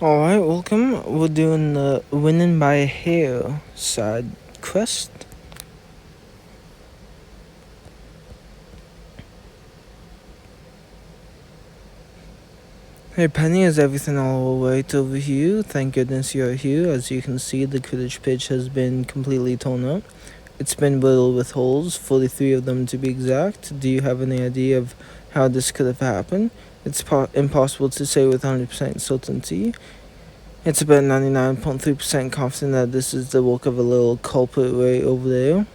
Alright, welcome. We're doing the winning by a hair side quest. Hey Penny, is everything all right over here? Thank goodness you're here. As you can see, the Quidditch pitch has been completely torn up. It's been riddled with holes, 43 of them to be exact. Do you have any idea of how this could have happened? It's impossible to say with 100% certainty. It's about 99.3% confident that this is the work of a little culprit right over there.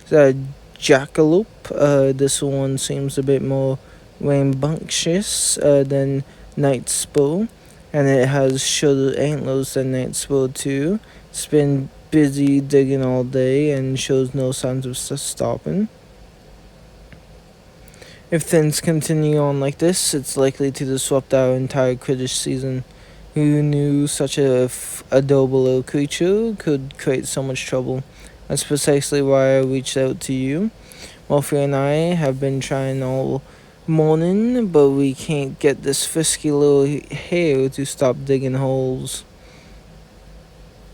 The jackalope. This one seems a bit more rambunctious than Nightspur, and it has shorter antlers than Nightspur too. It's been busy digging all day and shows no signs of stopping. If things continue on like this, it's likely to disrupt our entire Quidditch season. Who knew such a adorable little creature could create so much trouble? That's precisely why I reached out to you. Murphy and I have been trying all morning, but we can't get this frisky little hare to stop digging holes.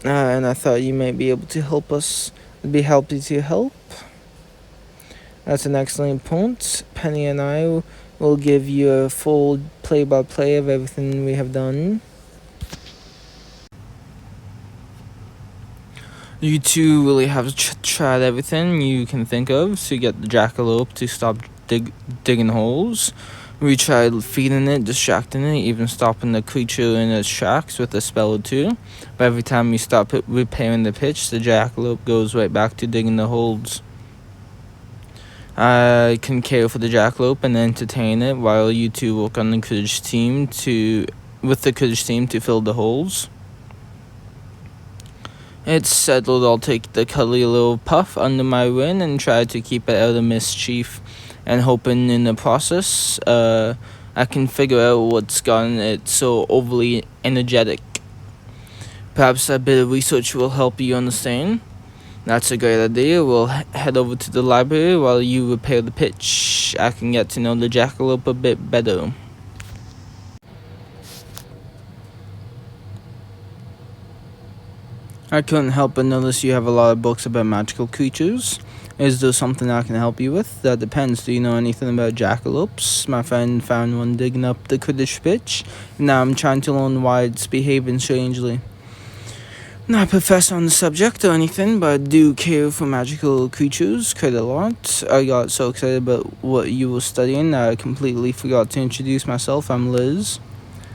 And I thought you might be able to help us. I'd be happy to help. That's an excellent point. Penny and I will give you a full play-by-play of everything we have done. You two really have tried everything you can think of to get the jackalope to stop digging holes. We tried feeding it, distracting it, even stopping the creature in its tracks with a spell or two. But every time we stop repairing the pitch, the jackalope goes right back to digging the holes. I can care for the jackalope and entertain it while you two work on the Quidditch team with the Quidditch team to fill the holes. It's settled. I'll take the cuddly little puff under my wing and try to keep it out of mischief, and hoping in the process I can figure out what's gotten it so overly energetic. Perhaps a bit of research will help you understand. That's a great idea. We'll head over to the library while you repair the pitch. I can get to know the jackalope a bit better. I couldn't help but notice you have a lot of books about magical creatures. Is there something I can help you with? That depends. Do you know anything about jackalopes? My friend found one digging up the Quidditch pitch. Now I'm trying to learn why it's behaving strangely. Not a professor on the subject or anything, but I do care for magical creatures quite a lot. I got so excited about what you were studying that I completely forgot to introduce myself. I'm Liz.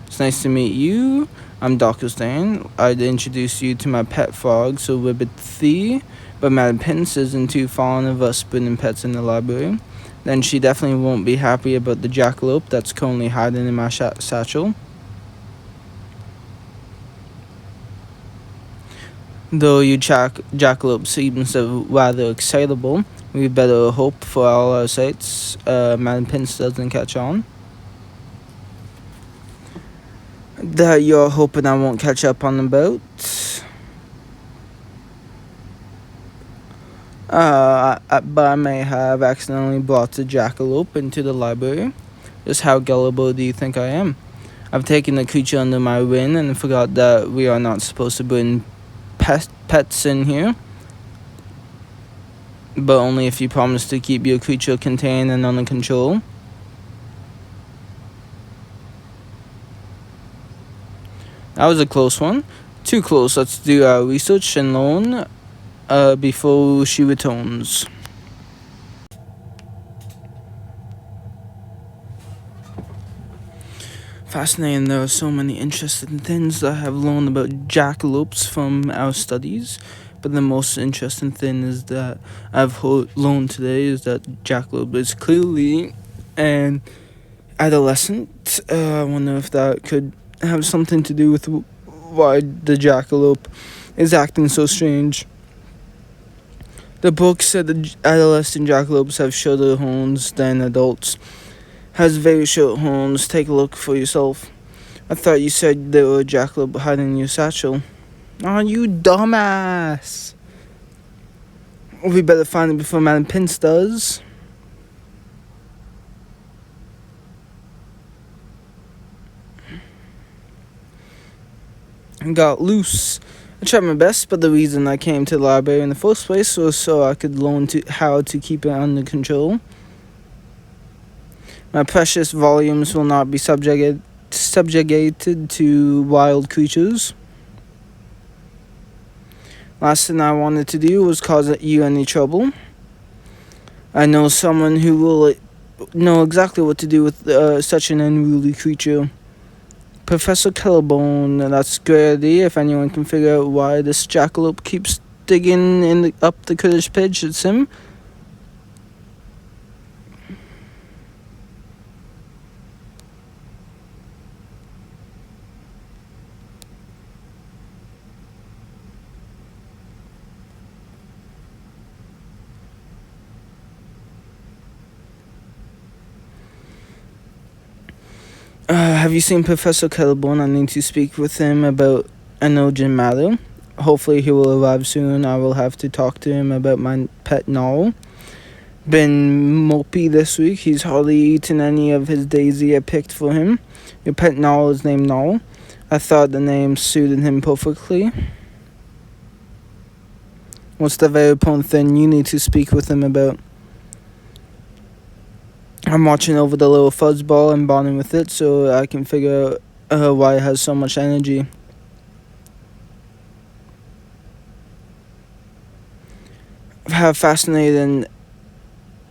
It's nice to meet you. I'm Dr. Stan. I'd introduce you to my pet frog, so Ribbit Thee, but Madam Pince isn't too fond of us putting pets in the library. Then she definitely won't be happy about the jackalope that's currently hiding in my satchel. Though you jackalope seems rather excitable, we better hope for all our sakes Madam Pince doesn't catch on. That you're hoping I won't catch up on the boat. But I may have accidentally brought the jackalope into the library. Just how gullible do you think I am? I've taken the creature under my wing and forgot that we are not supposed to bring pets in here, but only if you promise to keep your creature contained and under control. That was a close one. Too close. Let's do our research and learn before she returns. Fascinating. There are so many interesting things I have learned about jackalopes from our studies, but the most interesting thing is that I've learned today is that jackalope is clearly an adolescent. I wonder if that could have something to do with why the jackalope is acting so strange. The book said that adolescent jackalopes have shorter horns than adults. Has very short horns. Take a look for yourself. I thought you said there were a jackalope hiding in your satchel. Oh, you dumbass! We better find it before Madam Pince does. got loose. I tried my best, but the reason I came to the library in the first place was so I could learn how to keep it under control. My precious volumes will not be subjugated to wild creatures. Last thing I wanted to do was cause you any trouble. I know someone who will know exactly what to do with such an unruly creature. Professor Kellabone, that's a great idea. If anyone can figure out why this jackalope keeps digging up the Kurdish pitch, it's him. Have you seen Professor Kellabone? I need to speak with him about an urgent matter. Hopefully he will arrive soon. I will have to talk to him about my pet Noel. Been mopey this week. He's hardly eaten any of his daisy I picked for him. Your pet Noel is named Noel. I thought the name suited him perfectly. What's the very important thing you need to speak with him about? I'm watching over the little fuzzball and bonding with it so I can figure out why it has so much energy. How fascinating.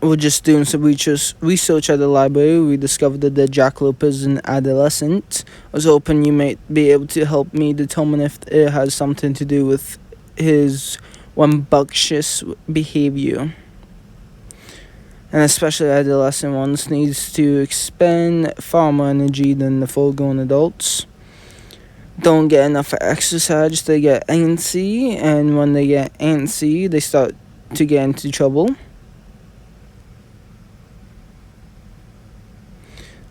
We're just doing some research at the library. We discovered that the jackalope is an adolescent. I was hoping you might be able to help me determine if it has something to do with his rambunctious behavior. And especially adolescent ones needs to expend far more energy than the full-grown adults. Don't get enough exercise, they get antsy, and when they get antsy, they start to get into trouble.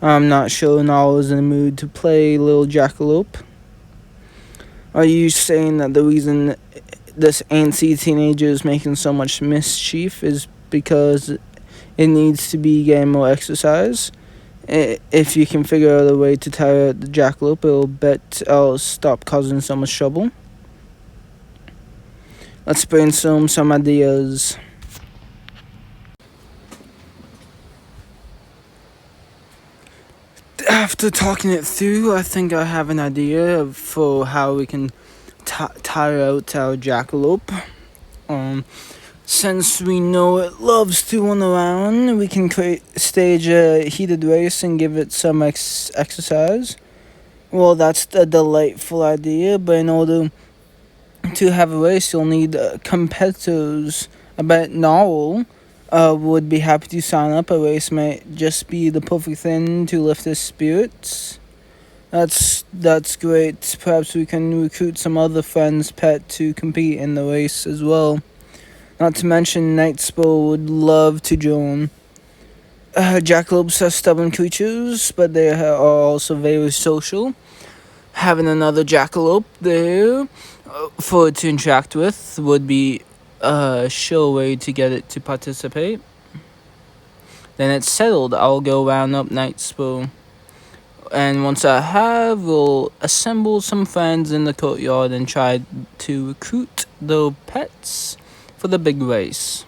I'm not sure Noel is in the mood to play Little Jackalope. Are you saying that the reason this antsy teenager is making so much mischief is because it needs to be getting more exercise? If you can figure out a way to tire out the jackalope, I'll stop causing so much trouble. Let's brainstorm some ideas. After talking it through, I think I have an idea for how we can tire out our jackalope. Since we know it loves to run around, we can stage a heated race and give it some exercise. Well, that's a delightful idea, but in order to have a race, you'll need competitors. I bet Noel would be happy to sign up. A race might just be the perfect thing to lift his spirits. That's great. Perhaps we can recruit some other friends' pet to compete in the race as well. Not to mention Nightspur would love to join. Jackalopes are stubborn creatures, but they are also very social. Having another jackalope there for it to interact with would be a sure way to get it to participate. Then it's settled. I'll go round up Nightspur. And once I have, we'll assemble some friends in the courtyard and try to recruit the pets for the big race.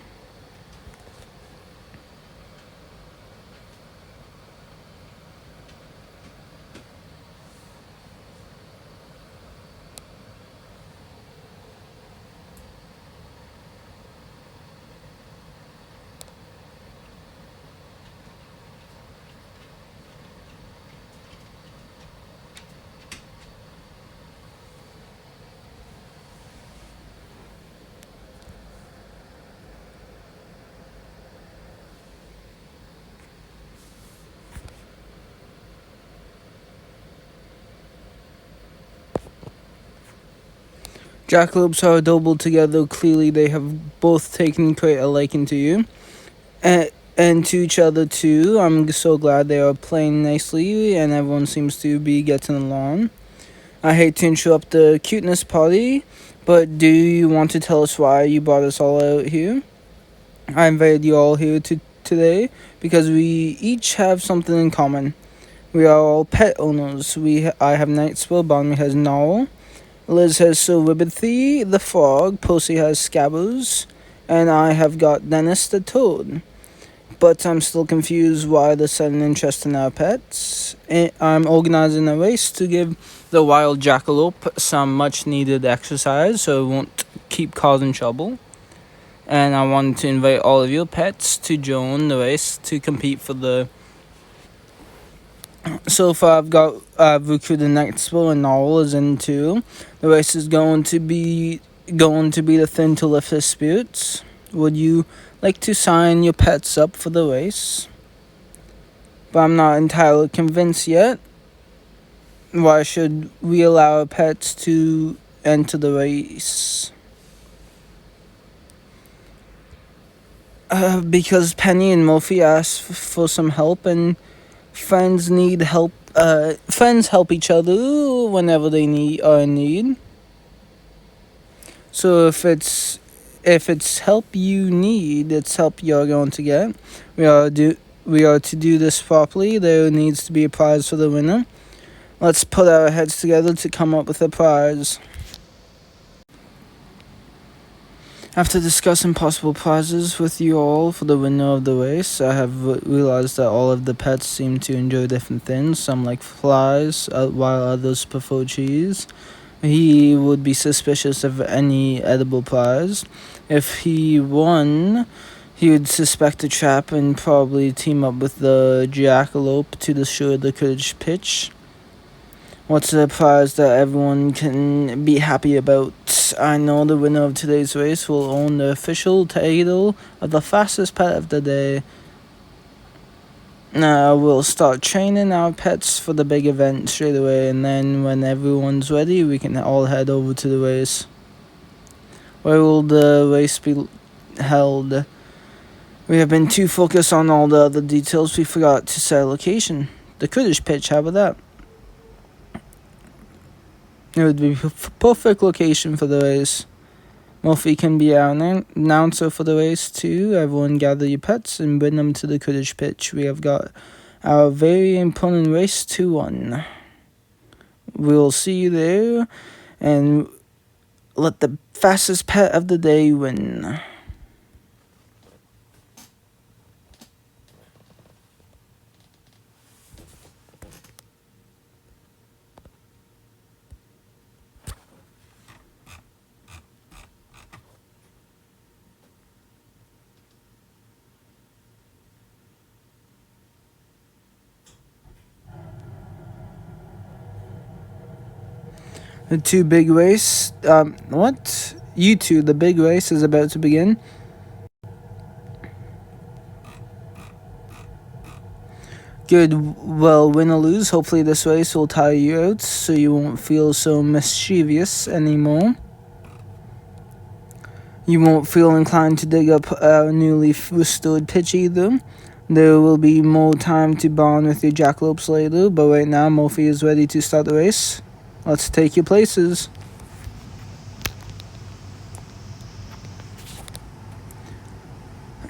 Jackalopes are adorable together. Clearly, they have both taken quite a liking to you. And to each other, too. I'm so glad they are playing nicely, and everyone seems to be getting along. I hate to interrupt the cuteness party, but do you want to tell us why you brought us all out here? I invited you all here today because we each have something in common. We are all pet owners. I have Nightspur, Bonnie has Noel. Liz has Silverbithy the frog, Pussy has Scabbers, and I have got Dennis the toad. But I'm still confused why the sudden interest in our pets. I'm organizing a race to give the wild jackalope some much needed exercise so it won't keep causing trouble. And I wanted to invite all of your pets to join the race to compete for the. So far, I've recruited Nextwell and Noel is in too. The race is going to be the thing to lift his spirits. Would you like to sign your pets up for the race? But I'm not entirely convinced yet. Why should we allow our pets to enter the race? Because Penny and Murphy asked for some help, and friends need help. Friends help each other whenever they are in need. So if it's help you need, it's help you're going to get. We are to do this properly. There needs to be a prize for the winner. Let's put our heads together to come up with a prize. After discussing possible prizes with you all for the winner of the race, I have realized that all of the pets seem to enjoy different things. Some like flies, while others prefer cheese. He would be suspicious of any edible prize. If he won, he would suspect a trap and probably team up with the jackalope to destroy the Quidditch pitch. What's the prize that everyone can be happy about? I know the winner of today's race will own the official title of the fastest pet of the day. Now we'll start training our pets for the big event straight away, and then when everyone's ready, we can all head over to the race. Where will the race be held? We have been too focused on all the other details, we forgot to set a location. The Quidditch pitch, how about that? It would be perfect location for the race. Murphy can be our announcer for the race too. Everyone gather your pets and bring them to the Quidditch pitch. We have got our very important race to run. We'll see you there and let the fastest pet of the day win. The two big race. What? You two, the big race is about to begin. Good. Well, win or lose, hopefully this race will tire you out so you won't feel so mischievous anymore. You won't feel inclined to dig up our newly restored pitch either. There will be more time to bond with your jackalopes later, but right now Murphy is ready to start the race. Let's take your places.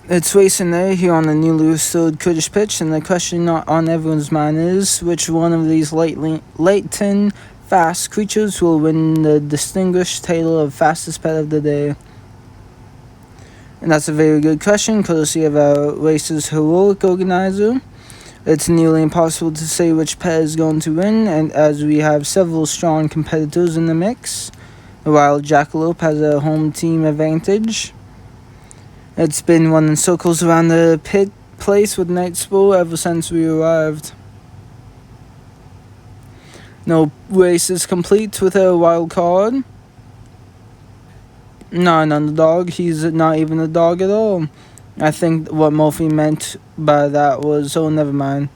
It's racing day here on the newly restored Quidditch pitch, and the question on everyone's mind is which one of these latent fast creatures will win the distinguished title of fastest pet of the day. And that's a very good question, courtesy of our race's heroic organizer. It's nearly impossible to say which pet is going to win, and as we have several strong competitors in the mix, the wild jackalope has a home team advantage. It's been running circles around the pit place with Nightspur ever since we arrived. No race is complete without a wild card. Not an underdog. He's not even a dog at all. I think what Murphy meant by that was, oh, never mind.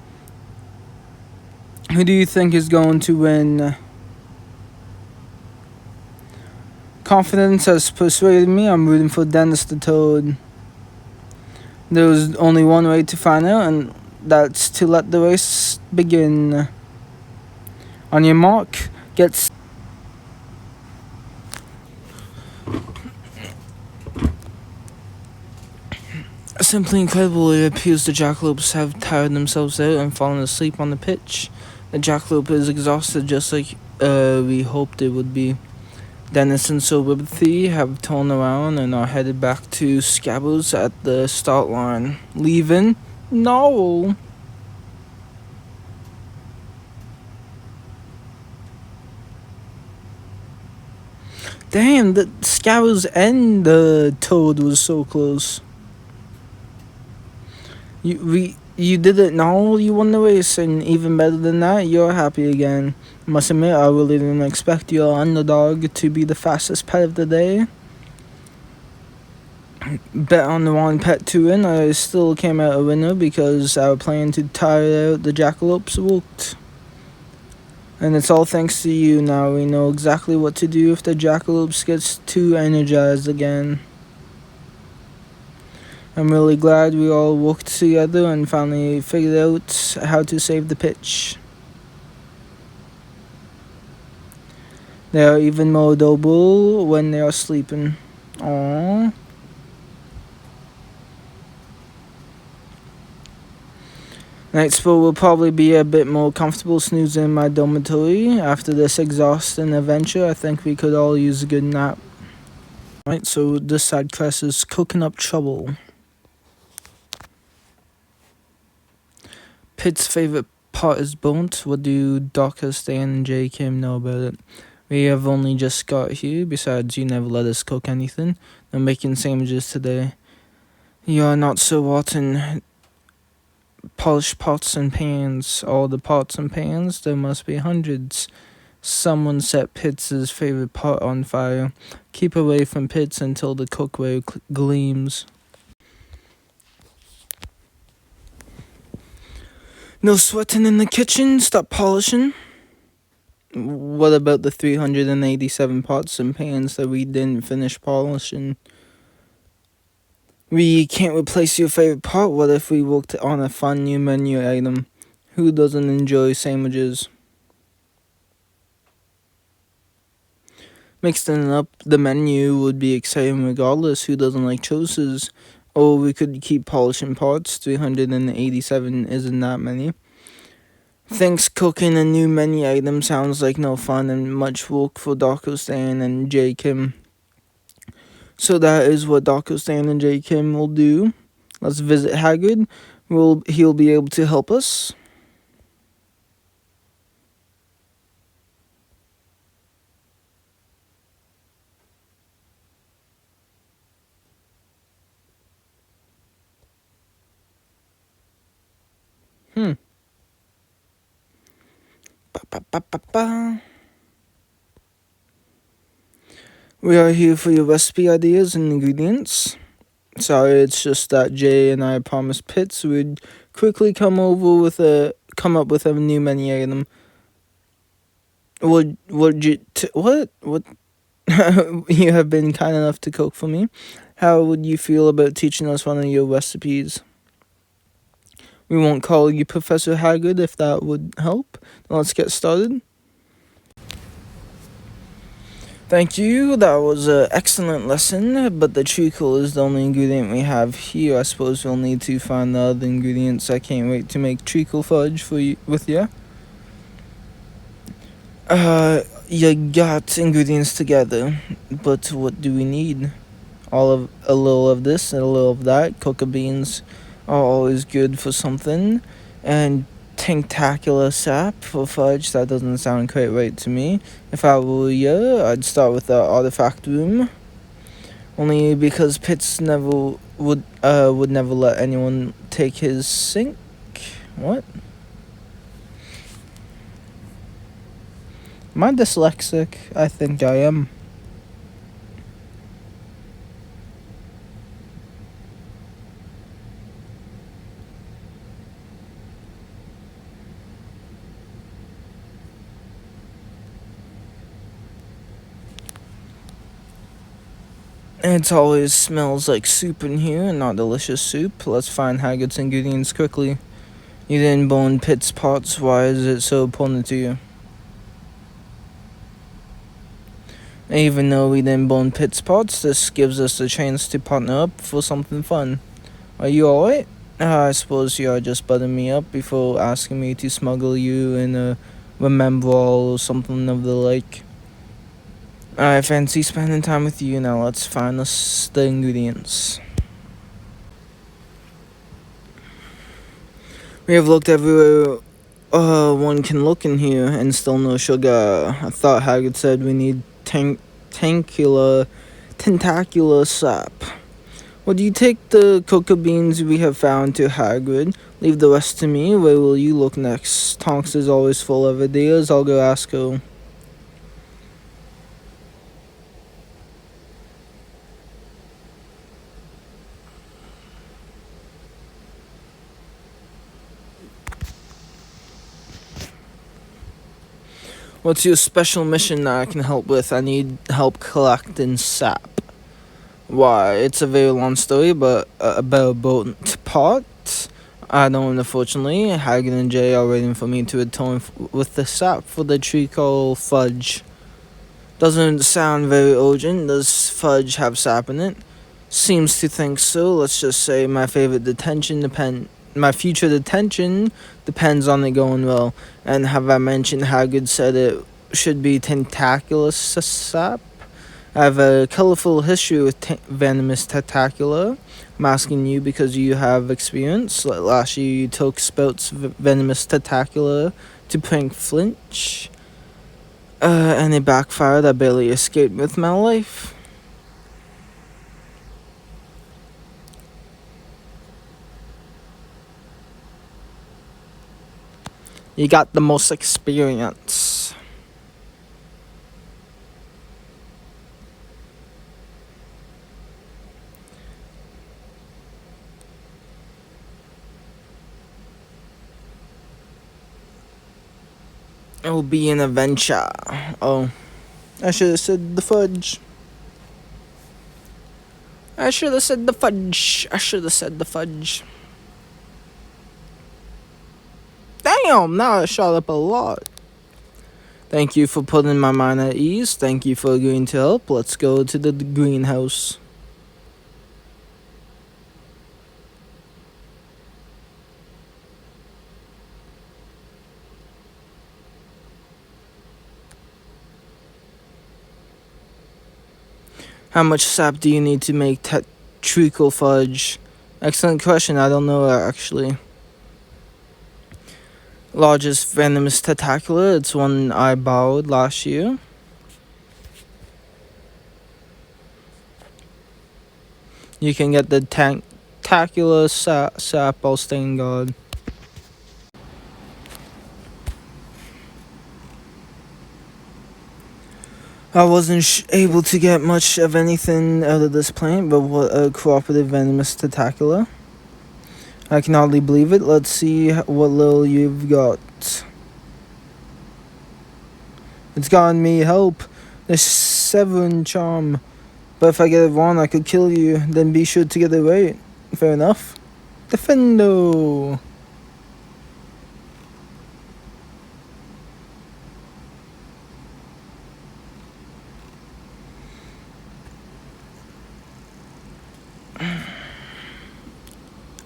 Who do you think is going to win? Confidence has persuaded me. I'm rooting for Dennis the Toad. There's only one way to find out, and that's to let the race begin. On your mark, get simply incredible. It appears the jackalopes have tired themselves out and fallen asleep on the pitch. The jackalope is exhausted just like we hoped it would be. Dennis and Soberthy have turned around and are headed back to Scabbles at the start line. Leaving? No! Damn, the Scabbles and the Toad was so close. You did it now, you won the race, and even better than that, you're happy again. Must admit, I really didn't expect your underdog to be the fastest pet of the day. Bet on the wrong pet to win, I still came out a winner because our plan to tire out the jackalopes worked. And it's all thanks to you now. We know exactly what to do if the jackalopes gets too energized again. I'm really glad we all worked together and finally figured out how to save the pitch. They are even more adorable when they are sleeping. Aww. Night sport will probably be a bit more comfortable snoozing in my dormitory. After this exhausting adventure, I think we could all use a good nap. Right, so this side quest is cooking up trouble. Pitt's favorite part is burnt. What do Docker, Stan, and J. Kim know about it? We have only just got here. Besides, you never let us cook anything. I'm making sandwiches today. You are not so rotten. Polish pots and pans. All the pots and pans, there must be hundreds. Someone set Pitt's favorite pot on fire. Keep away from Pitt's until the cookware gleams. No sweating in the kitchen, stop polishing. What about the 387 pots and pans that we didn't finish polishing? We can't replace your favorite pot. What if we worked on a fun new menu item? Who doesn't enjoy sandwiches? Mixing up the menu would be exciting regardless. Who doesn't like choices? Or we could keep polishing pots. 387 isn't that many. Thanks, cooking a new menu item sounds like no fun and much work for Dr. Stan and J. Kim. So that is what Dr. Stan and J. Kim will do. Let's visit Hagrid. He'll be able to help us. We are here for your recipe ideas and ingredients. Sorry, it's just that Jay and I promised Pitts we'd quickly come up with a new menu item. What? You have been kind enough to cook for me. How would you feel about teaching us one of your recipes? We won't call you Professor Hagrid if that would help. Let's get started. Thank you, that was an excellent lesson, but the treacle is the only ingredient we have here. I suppose we'll need to find the other ingredients. I can't wait to make treacle fudge with you. You got ingredients together, but what do we need? A little of this and a little of that. Cocoa beans are always good for something, and Tinctacular sap for fudge. That doesn't sound quite right to me. If I were you, I'd start with the artifact room. Only because Pitts would never let anyone take his sink. What? Am I dyslexic? I think I am. It always smells like soup in here, and not delicious soup. Let's find Hagrid's ingredients quickly. You didn't bone Pitt's pots. Why is it so important to you? Even though we didn't bone Pitt's pots, this gives us a chance to partner up for something fun. Are you alright? I suppose you are just buttering me up before asking me to smuggle you in a remember all or something of the like. I fancy spending time with you. Now let's find the ingredients. We have looked everywhere one can look in here, and still no sugar. I thought Hagrid said we need tentacular sap. Would you take the cocoa beans we have found to Hagrid? Leave the rest to me. Where will you look next? Tonks is always full of ideas. I'll go ask her. What's your special mission that I can help with? I need help collecting sap. Why, it's a very long story, but about a boat pot. I don't, unfortunately. Hagrid and Jay are waiting for me to atone with the sap for the treacle fudge. Doesn't sound very urgent. Does fudge have sap in it? Seems to think so. Let's just say my future detention depends on it going well. And have I mentioned Hagrid said it should be tentacular sap? I have a colorful history with venomous tentacula. I'm asking you because you have experience. Last year you took Spout's venomous tentacula to prank Flinch. And it backfired. I barely escaped with my life. You got the most experience. It will be an adventure. Oh, I should have said the fudge. I should have said the fudge. Damn, now I shot up a lot. Thank you for putting my mind at ease. Thank you for agreeing to help. Let's go to the greenhouse. How much sap do you need to make treacle fudge? Excellent question. I don't know actually. Largest venomous tentacula. It's one I borrowed last year. You can get the tentacular sap. I'll stain guard. I wasn't able to get much of anything out of this plant, but what a cooperative venomous tentacula. I can hardly believe it. Let's see what little you've got. It's gotten me help. The Severin charm. But if I get it wrong, I could kill you. Then be sure to get it right. Fair enough. Defendo.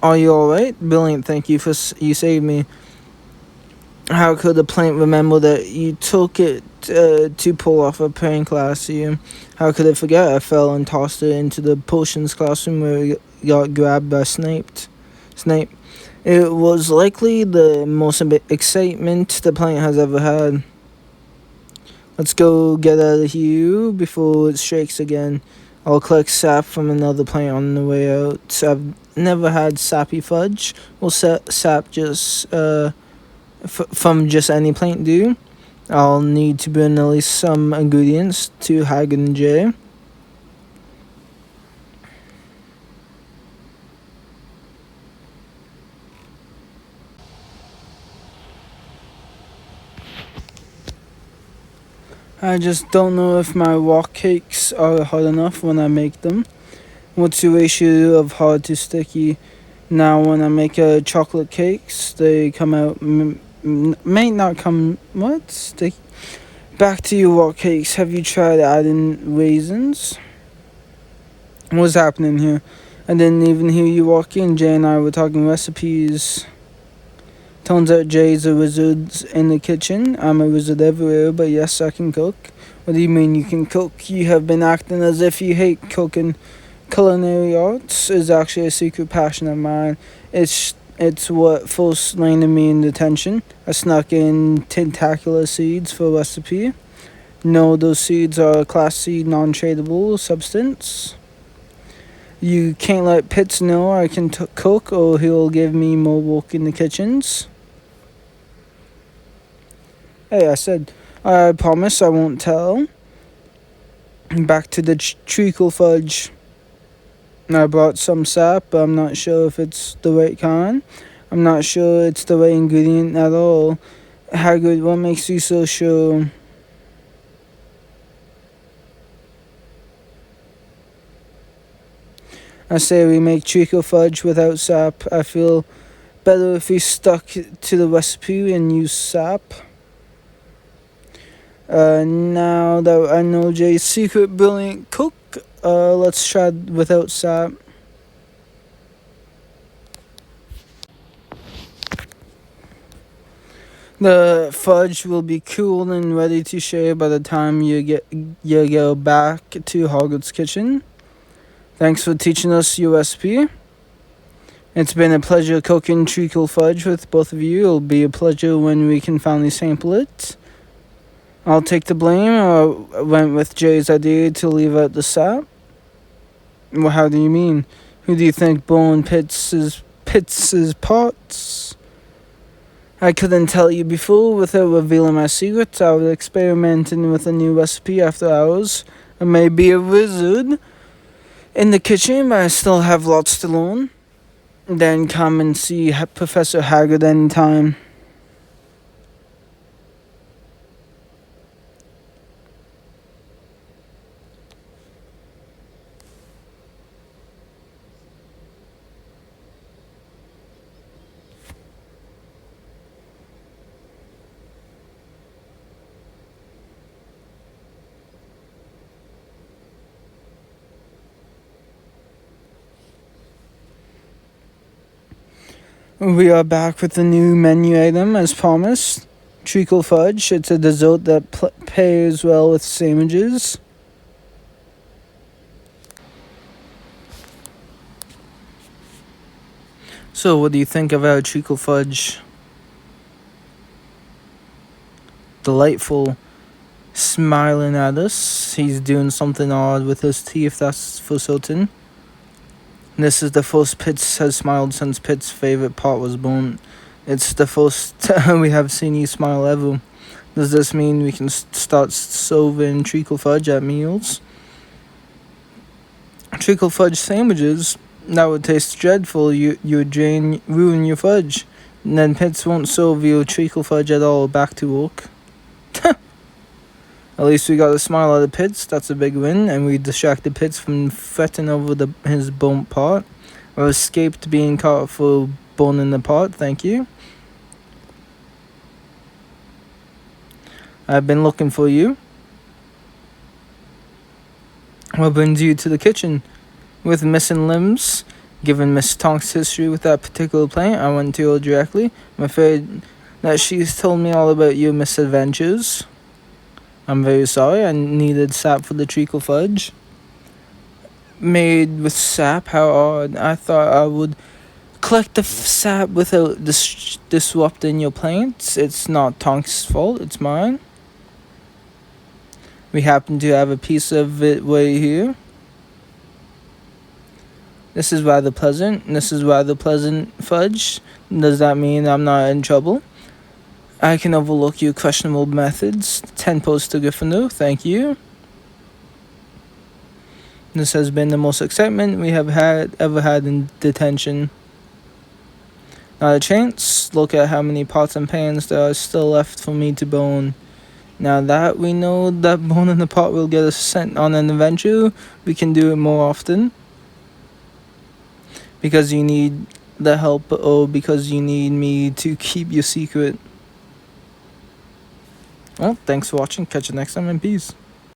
Are you alright? Brilliant, thank you you saved me. How could the plant remember that you took it to pull off a prank last year? How could it forget? I fell and tossed it into the potions classroom where it got grabbed by Snape. It was likely the most excitement the plant has ever had. Let's go get out of here before it shakes again. I'll collect sap from another plant on the way out. I've never had sappy fudge. Will sap just from just any plant do? I'll need to bring at least some ingredients to Hagrid and Jay. I just don't know if my rock cakes are hard enough when I make them. What's the ratio of hard to sticky? Now when I make chocolate cakes, they come out, may not come, what? Sticky? Back to your rock cakes. Have you tried adding raisins? What's happening here? I didn't even hear you walk in. Jay and I were talking recipes. Turns out Jay's a wizard in the kitchen. I'm a wizard everywhere, but yes, I can cook. What do you mean you can cook? You have been acting as if you hate cooking. Culinary arts is actually a secret passion of mine. It's what first landed me in detention. I snuck in tentacular seeds for a recipe. No, those seeds are a Class C non-tradable substance. You can't let Pitts know I can cook or he'll give me more work in the kitchens. Hey, I said, I promise I won't tell. Back to the treacle fudge. I brought some sap, but I'm not sure if it's the right kind. I'm not sure it's the right ingredient at all. Hagrid, what makes you so sure? I say we make treacle fudge without sap. I feel better if we stuck to the recipe and use sap. Now that I know Jay's secret brilliant cook, let's try without sap. The fudge will be cool and ready to share by the time you go back to Hogwarts kitchen. Thanks for teaching us your recipe. It's been a pleasure cooking treacle fudge with both of you. It'll be a pleasure when we can finally sample it. I'll take the blame. I went with Jay's idea to leave out the sap. Well, how do you mean? Who do you think burned Pitts's pots? I couldn't tell you before without revealing my secrets. I was experimenting with a new recipe after hours. I may be a wizard in the kitchen, but I still have lots to learn. Then come and see Professor Hagrid anytime. We are back with the new menu item as promised. Treacle fudge. It's a dessert that pairs well with sandwiches. So, what do you think of our treacle fudge? Delightful. Smiling at us. He's doing something odd with his teeth, that's for certain. This is the first Pitts has smiled since Pitts' favorite part was born. It's the first we have seen you smile ever. Does this mean we can start serving treacle fudge at meals? Treacle fudge sandwiches? That would taste dreadful. You would ruin your fudge. And then Pitts won't serve you treacle fudge at all. Back to work. At least we got a smile out of Pitts. That's a big win. And we distracted Pitts from fretting over his burnt pot. I escaped being caught for burning the pot. Thank you. I've been looking for you. What brings you to the kitchen? With missing limbs. Given Miss Tonk's history with that particular plant, I went to her directly. I'm afraid that she's told me all about your misadventures. I'm very sorry. I needed sap for the treacle fudge. Made with sap? How odd. I thought I would collect the sap without disrupting your plants. It's not Tonk's fault. It's mine. We happen to have a piece of it right here. This is rather pleasant. This is rather pleasant fudge. Does that mean I'm not in trouble? I can overlook your questionable methods. 10 posts to Gryffindor. Thank you. This has been the most excitement we have ever had in detention. Not a chance. Look at how many pots and pans there are still left for me to burn. Now that we know that burning the pot will get us sent on an adventure, we can do it more often. Because you need the help or because you need me to keep your secret. Well, thanks for watching. Catch you next time and peace.